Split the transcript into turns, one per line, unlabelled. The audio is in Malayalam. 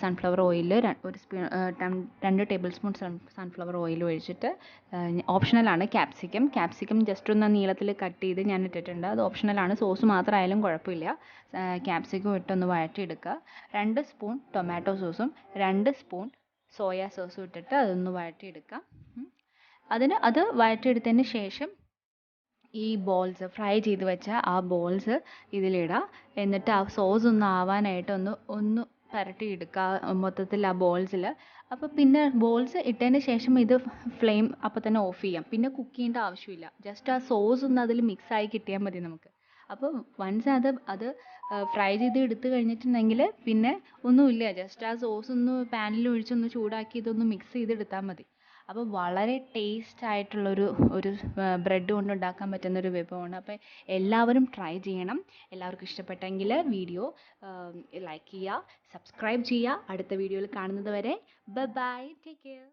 സൺഫ്ലവർ ഓയിൽ ഒരു spoon 2 table spoon sunflower oil ഒഴിച്ചിട്ട് ഓപ്ഷണലാണ് ക്യാപ്സിക്കം ജസ്റ്റ് ഒന്ന് നീളത്തിൽ കട്ട് ചെയ്ത് ഞാൻ ഇട്ടിട്ടുണ്ട്. അത് ഓപ്ഷണലാണ്. സോസ് മാത്രമായാലും കുഴപ്പമില്ല. ക്യാപ്സിക്കം ഇട്ടൊന്ന് വഴറ്റിയെടുക്കുക. 2 സ്പൂൺ ടൊമാറ്റോ സോസും 2 സ്പൂൺ സോയാ സോസും ഇട്ടിട്ട് അതൊന്ന് വഴറ്റിയെടുക്കാം. അത് വഴറ്റിയെടുത്തതിന് ശേഷം ഈ ബോൾസ് ഫ്രൈ ചെയ്ത് വെച്ച ആ ബോൾസ് ഇതിലിടുക. എന്നിട്ട് ആ സോസ് ഒന്ന് ആവാനായിട്ട് ഒന്ന് പുരട്ടിയെടുക്കുക മൊത്തത്തിൽ ആ ബോൾസിൽ. അപ്പോൾ പിന്നെ ബോൾസ് ഇട്ടതിന് ശേഷം ഇത് ഫ്ലെയിം അപ്പോൾ തന്നെ ഓഫ് ചെയ്യാം. പിന്നെ കുക്ക് ചെയ്യേണ്ട ആവശ്യമില്ല. ജസ്റ്റ് ആ സോസ് ഒന്ന് അതിൽ മിക്സായി കിട്ടിയാൽ മതി നമുക്ക്. അപ്പോൾ വൺസ് അത് ഫ്രൈ ചെയ്ത് എടുത്തു കഴിഞ്ഞിട്ടുണ്ടെങ്കിൽ പിന്നെ ഒന്നുമില്ല, ജസ്റ്റ് ആ സോസ് ഒന്ന് പാനിൽ ഒഴിച്ചൊന്ന് ചൂടാക്കി ഇതൊന്ന് മിക്സ് ചെയ്തെടുത്താൽ മതി. അപ്പോൾ വളരെ ടേസ്റ്റ് ആയിട്ടുള്ളൊരു ബ്രെഡ് കൊണ്ട് ഉണ്ടാക്കാൻ പറ്റുന്ന ഒരു വിഭവമാണ്. അപ്പോൾ എല്ലാവരും ട്രൈ ചെയ്യണം. എല്ലാവർക്കും ഇഷ്ടപ്പെട്ടെങ്കിൽ വീഡിയോ ലൈക്ക് ചെയ്യുക, സബ്സ്ക്രൈബ് ചെയ്യുക. അടുത്ത വീഡിയോയിൽ കാണുന്നത് വരെ ബൈ, ടേക്ക് കെയർ.